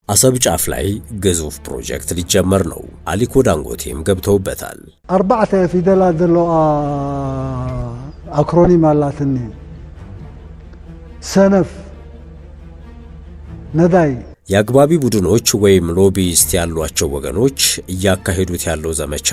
አሰብ ጫፍ ላይ ግዙፍ ፕሮጀክት ሊጀመር ነው። አሊኮ ዳንጎቴም ገብተውበታል። 4 ፊደላት ዘሎ አክሮኒም አላትኒ ሰነፍ ነዳይ የአግባቢ ቡድኖች ወይም ሎቢስት ያሏቸው ወገኖች እያካሄዱት ያለው ዘመቻ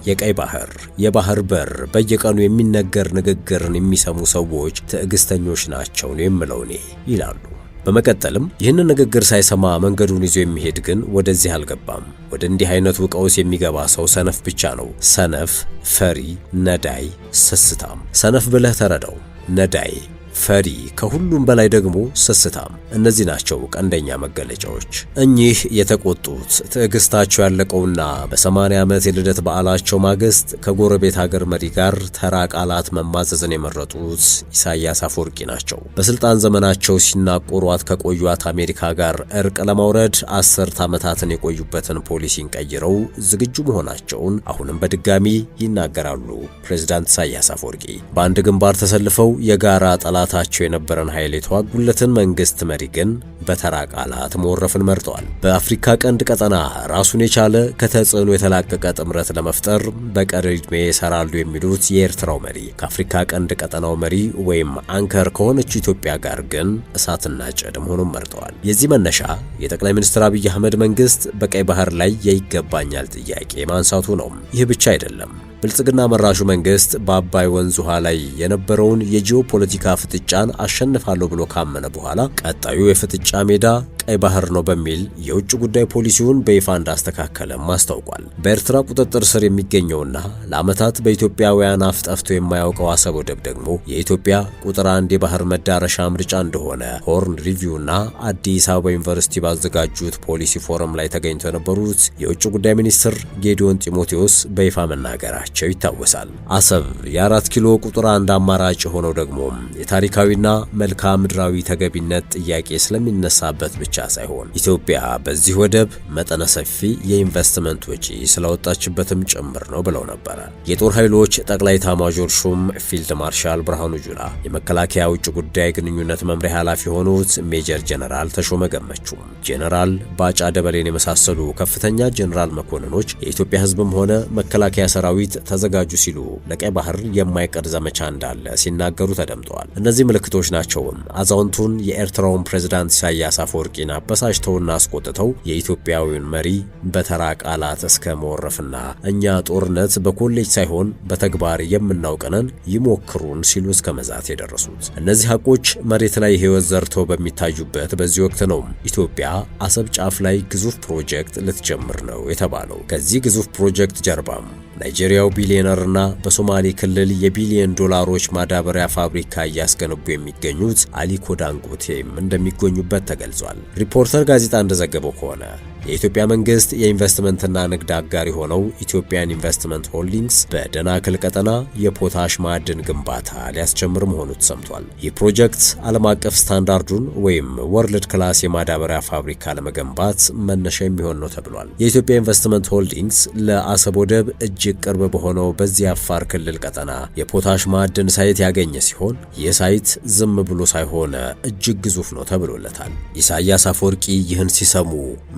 የቀይ ባህር የባህር በር በየቀኑ የሚነገር ንግግርን የሚሰሙ ሰዎች ትዕግስተኞች ናቸው ነው የምለው እኔ ይላሉ። በመቀጠልም ይህንን ንግግር ሳይሰማ መንገዱን ይዞ የሚሄድ ግን ወደዚህ አልገባም። ወደ እንዲህ አይነቱ ቀውስ የሚገባ ሰው ሰነፍ ብቻ ነው። ሰነፍ፣ ፈሪ፣ ነዳይ፣ ስስታም። ሰነፍ ብለህ ተረዳው። ነዳይ፣ ፈሪ፣ ከሁሉም በላይ ደግሞ ስስታም። እነዚህ ናቸው ቀንደኛ መገለጫዎች። እኚህ የተቆጡት ትዕግስታቸው ያለቀውና በ80 ዓመት የልደት በዓላቸው ማግስት ከጎረቤት ሀገር መሪ ጋር ተራ ቃላት መማዘዝን የመረጡት ኢሳያስ አፈወርቂ ናቸው። በስልጣን ዘመናቸው ሲናቆሯት ከቆዩት አሜሪካ ጋር እርቅ ለማውረድ 10 ዓመታትን የቆዩበትን ፖሊሲን ቀይረው ዝግጁ መሆናቸውን አሁንም በድጋሚ ይናገራሉ። ፕሬዝዳንት ኢሳያስ አፈወርቂ በአንድ ግንባር ተሰልፈው የጋራ ጠላታቸው የነበረን ኃይል የተዋጉለትን መንግስት መሪ ግን በተራ ቃላት መወረፍን መርጠዋል። በአፍሪካ ቀንድ ቀጠና ራሱን የቻለ ከተጽዕኖ የተላቀቀ ጥምረት ለመፍጠር በቀሪ ዕድሜ ይሰራሉ የሚሉት የኤርትራው መሪ ከአፍሪካ ቀንድ ቀጠናው መሪ ወይም አንከር ከሆነች ኢትዮጵያ ጋር ግን እሳትና ጭድ መሆኑን መርጠዋል። የዚህ መነሻ የጠቅላይ ሚኒስትር አብይ አህመድ መንግስት በቀይ ባህር ላይ የይገባኛል ጥያቄ ማንሳቱ ነው። ይህ ብቻ አይደለም። ብልጽግና መራሹ መንግስት በአባይ ወንዝ ውሃ ላይ የነበረውን የጂኦፖለቲካ ፍጥጫን አሸንፋለሁ ብሎ ካመነ በኋላ ቀጣዩ የፍጥጫ ሜዳ ቀይ ባህር ነው በሚል የውጭ ጉዳይ ፖሊሲውን በይፋ እንዳስተካከለም አስታውቋል። በኤርትራ ቁጥጥር ስር የሚገኘውና ለዓመታት በኢትዮጵያውያን አፍ ጠፍቶ የማያውቀው አሰብ ወደብ ደግሞ የኢትዮጵያ ቁጥር 1 የባህር መዳረሻ ምርጫ እንደሆነ ሆርን ሪቪውና አዲስ አበባ ዩኒቨርሲቲ ባዘጋጁት ፖሊሲ ፎረም ላይ ተገኝተው የነበሩት የውጭ ጉዳይ ሚኒስትር ጌዲዮን ጢሞቴዎስ በይፋ መናገራቸው ይታወሳል። አሰብ የ4 ኪሎ ቁጥር 1 አማራጭ ሆነው ደግሞ የታሪካዊና መልክዓ ምድራዊ ተገቢነት ጥያቄ ስለሚነሳበት ብቻ ሳይሆን ኢትዮጵያ በዚህ ወደብ መጠነ ሰፊ የኢንቨስትመንት ወጪ ስለወጣችበትም ጭምር ነው ብለው ነበር። የጦር ኃይሎች ጠቅላይ ኤታማዦር ሹም ፊልድ ማርሻል ብርሃኑ ጁላ፣ የመከላከያ ውጭ ጉዳይ ግንኙነት መምሪያ ኃላፊ የሆኑት ሜጀር ጀነራል ተሾመ ገመቹ፣ ጀነራል ባጫ ደበሌን የመሳሰሉ ከፍተኛ ጀነራል መኮንኖች የኢትዮጵያ ሕዝብም ሆነ መከላከያ ሰራዊት ተዘጋጁ ሲሉ ለቀይ ባህር የማይቀር ዘመቻ እንዳለ ሲናገሩ ተደምጠዋል። እነዚህ ምልክቶች ናቸው አዛውንቱን የኤርትራውን ፕሬዝዳንት ኢሳያስ አፈወርቂን አበሳጭተውና አስቆጥተው የኢትዮጵያዊውን መሪ በተራ ቃላት እስከ መወረፍና እኛ ጦርነት በኮሌጅ ሳይሆን በተግባር የምናውቀነን ይሞክሩን ሲሉ እስከ መዛት የደረሱት። እነዚህ ሐቆች መሬት ላይ ሕይወት ዘርተው በሚታዩበት በዚህ ወቅት ነው ኢትዮጵያ አሰብ ጫፍ ላይ ግዙፍ ፕሮጀክት ልትጀምር ነው የተባለው። ከዚህ ግዙፍ ፕሮጀክት ጀርባም ናይጄሪያው ቢሊዮነርና በሶማሌ ክልል የቢሊዮን ዶላሮች ማዳበሪያ ፋብሪካ እያስገነቡ የሚገኙት አሊኮ ዳንጎቴም እንደሚገኙበት ተገልጿል። ሪፖርተር ጋዜጣ እንደዘገበው ከሆነ የኢትዮጵያ መንግስት የኢንቨስትመንትና ንግድ አጋር የሆነው ኢትዮጵያን ኢንቨስትመንት ሆልዲንግስ በደናክል ቀጠና የፖታሽ ማዕድን ግንባታ ሊያስጀምር መሆኑ ተሰምቷል። ይህ ፕሮጀክት ዓለም አቀፍ ስታንዳርዱን ወይም ወርልድ ክላስ የማዳበሪያ ፋብሪካ ለመገንባት መነሻ የሚሆን ነው ተብሏል። የኢትዮጵያ ኢንቨስትመንት ሆልዲንግስ ለአሰብ ወደብ እጅግ ቅርብ በሆነው በዚህ አፋር ክልል ቀጠና የፖታሽ ማዕድን ሳይት ያገኘ ሲሆን ይህ ሳይት ዝም ብሎ ሳይሆን እጅግ ግዙፍ ነው ተብሎለታል። ኢሳያስ አፈወርቂ ይህን ሲሰሙ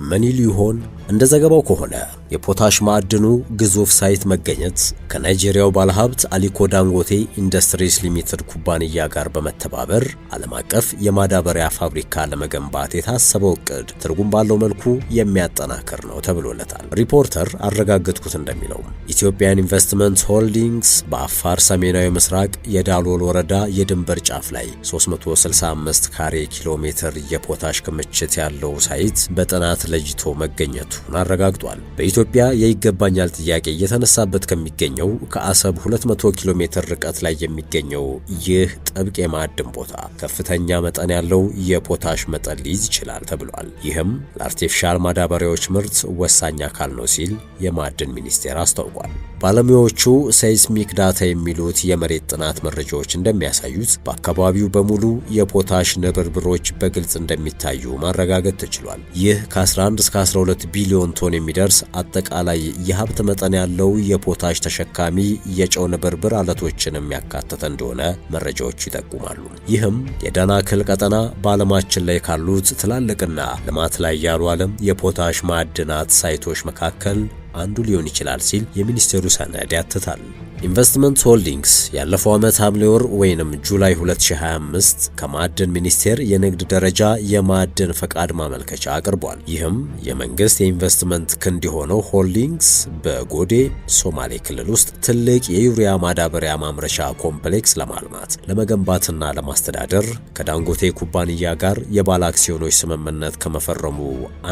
ምን ሊሆን? እንደ ዘገባው ከሆነ የፖታሽ ማዕድኑ ግዙፍ ሳይት መገኘት ከናይጄሪያው ባለሀብት አሊኮ ዳንጎቴ ኢንዱስትሪስ ሊሚትድ ኩባንያ ጋር በመተባበር ዓለም አቀፍ የማዳበሪያ ፋብሪካ ለመገንባት የታሰበው እቅድ ትርጉም ባለው መልኩ የሚያጠናክር ነው ተብሎለታል። ሪፖርተር አረጋገጥኩት እንደሚለው ኢትዮጵያን ኢንቨስትመንት ሆልዲንግስ በአፋር ሰሜናዊ ምስራቅ የዳሎል ወረዳ የድንበር ጫፍ ላይ 365 ካሬ ኪሎ ሜትር የፖታሽ ክምችት ያለው ሳይት በጥናት ለይቶ መገኘቱን አረጋግጧል። በኢትዮጵያ የይገባኛል ጥያቄ እየተነሳበት ከሚገኘው ከአሰብ 200 ኪሎ ሜትር ርቀት ላይ የሚገኘው ይህ ጥብቅ የማዕድን ቦታ ከፍተኛ መጠን ያለው የፖታሽ መጠን ሊይዝ ይችላል ተብሏል። ይህም ለአርቲፊሻል ማዳበሪያዎች ምርት ወሳኝ አካል ነው ሲል የማዕድን ሚኒስቴር አስታውቋል። ባለሙያዎቹ ሴይስሚክ ዳታ የሚሉት የመሬት ጥናት መረጃዎች እንደሚያሳዩት በአካባቢው በሙሉ የፖታሽ ንብርብሮች በግልጽ እንደሚታዩ ማረጋገጥ ተችሏል። ይህ ከ11 እስከ እስከ 12 ቢሊዮን ቶን የሚደርስ አጠቃላይ የሀብት መጠን ያለው የፖታሽ ተሸካሚ የጨው ንብርብር አለቶችን የሚያካትተ እንደሆነ መረጃዎቹ ይጠቁማሉ። ይህም የዳናክል ቀጠና በዓለማችን ላይ ካሉት ትላልቅና ልማት ላይ ያሉ ዓለም የፖታሽ ማዕድናት ሳይቶች መካከል አንዱ ሊሆን ይችላል ሲል የሚኒስቴሩ ሰነድ ያትታል። ኢንቨስትመንት ሆልዲንግስ ያለፈው ዓመት ሐምሌ ወር ወይንም ጁላይ 2025 ከማዕድን ሚኒስቴር የንግድ ደረጃ የማዕድን ፈቃድ ማመልከቻ አቅርቧል። ይህም የመንግስት የኢንቨስትመንት ክንድ የሆነው ሆልዲንግስ በጎዴ ሶማሌ ክልል ውስጥ ትልቅ የዩሪያ ማዳበሪያ ማምረቻ ኮምፕሌክስ ለማልማት ለመገንባትና ለማስተዳደር ከዳንጎቴ ኩባንያ ጋር የባለ አክሲዮኖች ስምምነት ከመፈረሙ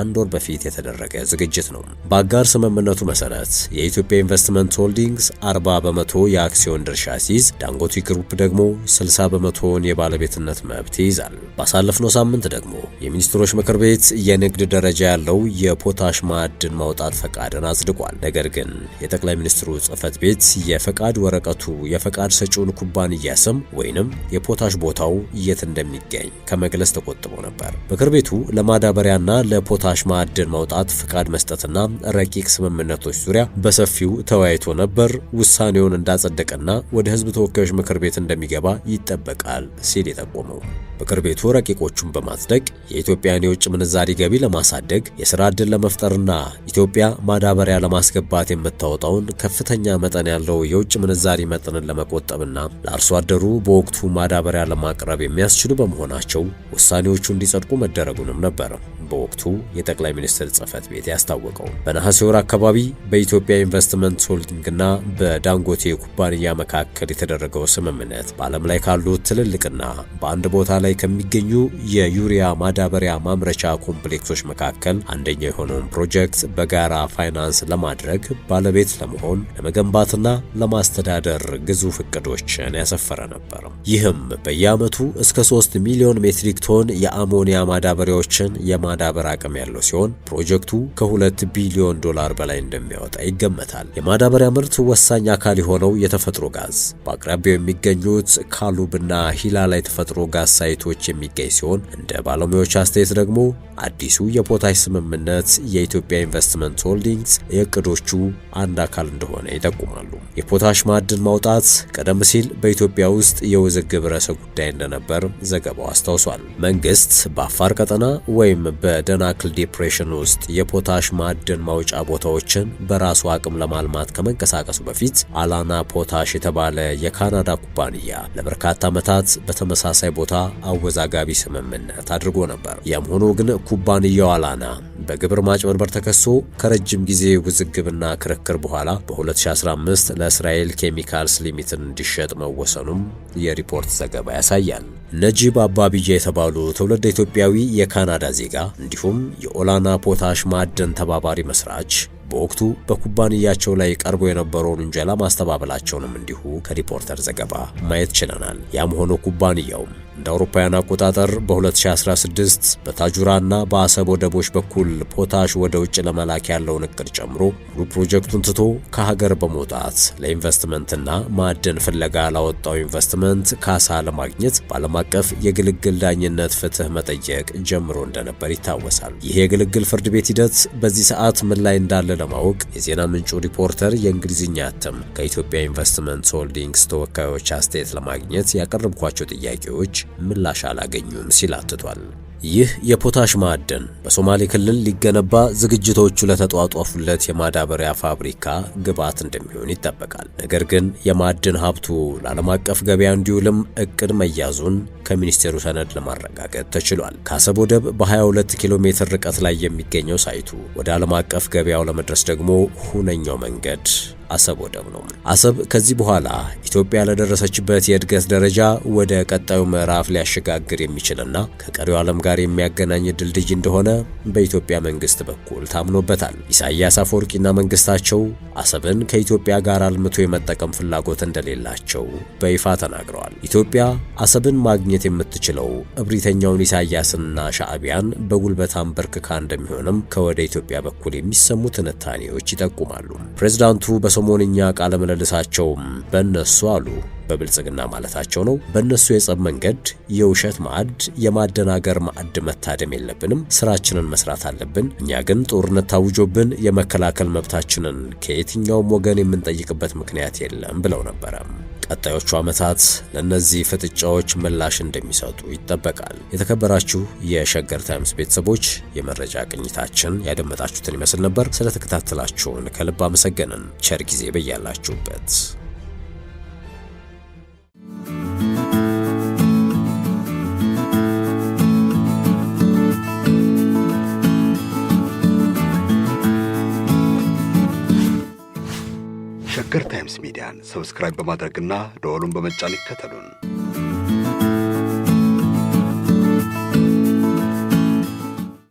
አንድ ወር በፊት የተደረገ ዝግጅት ነው። በአጋር ስምምነቱ መሰረት የኢትዮጵያ ኢንቨስትመንት ሆልዲንግስ 40% የአክሲዮን ድርሻ ሲይዝ ዳንጎቴ ግሩፕ ደግሞ 60% የባለቤትነት መብት ይይዛል። ባሳለፍነው ሳምንት ደግሞ የሚኒስትሮች ምክር ቤት የንግድ ደረጃ ያለው የፖታሽ ማዕድን ማውጣት ፈቃድን አጽድቋል። ነገር ግን የጠቅላይ ሚኒስትሩ ጽሕፈት ቤት የፈቃድ ወረቀቱ የፈቃድ ሰጪውን ኩባንያ ስም ወይንም የፖታሽ ቦታው የት እንደሚገኝ ከመግለጽ ተቆጥቦ ነበር። ምክር ቤቱ ለማዳበሪያና ለፖታሽ ማዕድን ማውጣት ፈቃድ መስጠትና ረቂቅ ስምምነቶች ዙሪያ በሰፊው ተወያይቶ ነበር። ውሳኔውን እንዳጸደቀና ወደ ሕዝብ ተወካዮች ምክር ቤት እንደሚገባ ይጠበቃል ሲል የጠቆመው ምክር ቤቱ ረቂቆቹን በማጽደቅ የኢትዮጵያን የውጭ ምንዛሪ ገቢ ለማሳደግ የሥራ ዕድል ለመፍጠርና ኢትዮጵያ ማዳበሪያ ለማስገባት የምታወጣውን ከፍተኛ መጠን ያለው የውጭ ምንዛሪ መጠንን ለመቆጠብና ለአርሶ አደሩ በወቅቱ ማዳበሪያ ለማቅረብ የሚያስችሉ በመሆናቸው ውሳኔዎቹ እንዲጸድቁ መደረጉንም ነበር በወቅቱ የጠቅላይ ሚኒስትር ጽሕፈት ቤት ያስታወቀው። በነሐሴ ወር አካባቢ በኢትዮጵያ ኢንቨስትመንት ሆልዲንግና በዳንጎቴ ኩባንያ መካከል የተደረገው ስምምነት በዓለም ላይ ካሉት ትልልቅና በአንድ ቦታ ላይ ከሚገኙ የዩሪያ ማዳበሪያ ማምረቻ ኮምፕሌክሶች መካከል አንደኛው የሆነውን ፕሮጀክት በጋራ ፋይናንስ ለማድረግ ባለቤት ለመሆን ለመገንባትና ለማስተዳደር ግዙፍ እቅዶችን ያሰፈረ ነበር። ይህም በየዓመቱ እስከ 3 ሚሊዮን ሜትሪክ ቶን የአሞኒያ ማዳበሪያዎችን የማዳበር አቅም ያለው ሲሆን ፕሮጀክቱ ከ2 ቢሊዮን ዶላር በላይ እንደሚያወጣ ይገመታል። የማዳበሪያ ምርት ወሳኝ አካል የሆነው የተፈጥሮ ጋዝ በአቅራቢያው የሚገኙት ካሉብና ሂላላ የተፈጥሮ ጋዝ ሳይቶች የሚገኝ ሲሆን እንደ ባለሙያዎች አስተያየት ደግሞ አዲሱ የፖታሽ ስምምነት የኢትዮጵያ ኢንቨስትመንት ሆልዲንግስ የእቅዶቹ አንድ አካል እንደሆነ ይጠቁማሉ። የፖታሽ ማዕድን ማውጣት ቀደም ሲል በኢትዮጵያ ውስጥ የውዝግብ ርዕሰ ጉዳይ እንደነበር ዘገባው አስታውሷል። መንግስት በአፋር ቀጠና ወይም በደናክል ዲፕሬሽን ውስጥ የፖታሽ ማዕድን ማውጫ ቦታዎችን በራሱ አቅም ለማልማት ከመንቀሳቀሱ በፊት አላና ፖታሽ የተባለ የካናዳ ኩባንያ ለበርካታ ዓመታት በተመሳሳይ ቦታ አወዛጋቢ ስምምነት አድርጎ ነበር። ያም ሆኖ ግን ኩባንያው አላና በግብር ማጭበርበር ተከሶ ከረጅም ጊዜ ውዝግብና ክርክር በኋላ በ2015 ለእስራኤል ኬሚካልስ ሊሚትድ እንዲሸጥ መወሰኑም የሪፖርት ዘገባ ያሳያል። ነጂብ አባቢያ የተባሉ ትውልደ ኢትዮጵያዊ የካናዳ ዜጋ እንዲሁም የኦላና ፖታሽ ማዕድን ተባባሪ መስራች በወቅቱ በኩባንያቸው ላይ ቀርቦ የነበረውን ውንጀላ ማስተባበላቸውንም እንዲሁ ከሪፖርተር ዘገባ ማየት ችለናል። ያም ሆኖ ኩባንያው እንደ አውሮፓውያን አቆጣጠር በ2016 በታጁራና በአሰብ ወደቦች በኩል ፖታሽ ወደ ውጭ ለመላክ ያለውን እቅድ ጨምሮ ሙሉ ፕሮጀክቱን ትቶ ከሀገር በመውጣት ለኢንቨስትመንትና ማዕድን ፍለጋ ላወጣው ኢንቨስትመንት ካሳ ለማግኘት በዓለም አቀፍ የግልግል ዳኝነት ፍትህ መጠየቅ ጀምሮ እንደነበር ይታወሳል። ይህ የግልግል ፍርድ ቤት ሂደት በዚህ ሰዓት ምን ላይ እንዳለ ለማወቅ የዜና ምንጩ ሪፖርተር የእንግሊዝኛ እትም ከኢትዮጵያ ኢንቨስትመንት ሆልዲንግስ ተወካዮች አስተያየት ለማግኘት ያቀረብኳቸው ጥያቄዎች ምላሽ አላገኙም ሲል አትቷል። ይህ የፖታሽ ማዕድን በሶማሌ ክልል ሊገነባ ዝግጅቶቹ ለተጧጧፉለት የማዳበሪያ ፋብሪካ ግብዓት እንደሚሆን ይጠበቃል። ነገር ግን የማዕድን ሀብቱ ለዓለም አቀፍ ገበያ እንዲውልም እቅድ መያዙን ከሚኒስቴሩ ሰነድ ለማረጋገጥ ተችሏል። ከአሰብ ወደብ በ22 ኪሎ ሜትር ርቀት ላይ የሚገኘው ሳይቱ ወደ ዓለም አቀፍ ገበያው ለመድረስ ደግሞ ሁነኛው መንገድ አሰብ ወደብ ነው። አሰብ ከዚህ በኋላ ኢትዮጵያ ለደረሰችበት የእድገት ደረጃ ወደ ቀጣዩ ምዕራፍ ሊያሸጋግር የሚችልና ከቀሪው ዓለም ጋር የሚያገናኝ ድልድይ እንደሆነ በኢትዮጵያ መንግስት በኩል ታምኖበታል። ኢሳያስ አፈወርቂና መንግስታቸው አሰብን ከኢትዮጵያ ጋር አልምቶ የመጠቀም ፍላጎት እንደሌላቸው በይፋ ተናግረዋል። ኢትዮጵያ አሰብን ማግኘት የምትችለው እብሪተኛውን ኢሳያስና ሻዕቢያን በጉልበት አንበርክካ እንደሚሆንም ከወደ ኢትዮጵያ በኩል የሚሰሙ ትንታኔዎች ይጠቁማሉ። ፕሬዝዳንቱ በሰሞንኛ ቃለ ምልልሳቸው በእነሱ አሉ በብልጽግና ማለታቸው ነው በእነሱ የጸብ መንገድ የውሸት ማዕድ የማደናገር ማዕድ መታደም የለብንም ስራችንን መስራት አለብን እኛ ግን ጦርነት ታውጆብን የመከላከል መብታችንን ከየትኛውም ወገን የምንጠይቅበት ምክንያት የለም ብለው ነበር ቀጣዮቹ ዓመታት ለነዚህ ፍጥጫዎች ምላሽ እንደሚሰጡ ይጠበቃል የተከበራችሁ የሸገር ታይምስ ቤተሰቦች የመረጃ ቅኝታችን ያደመጣችሁትን ይመስል ነበር ስለተከታተላችሁን ከልብ አመሰገንን ቸር ጊዜ በያላችሁበት ሸገር ታይምስ ሚዲያን ሰብስክራይብ በማድረግና ደወሉን በመጫን ይከተሉን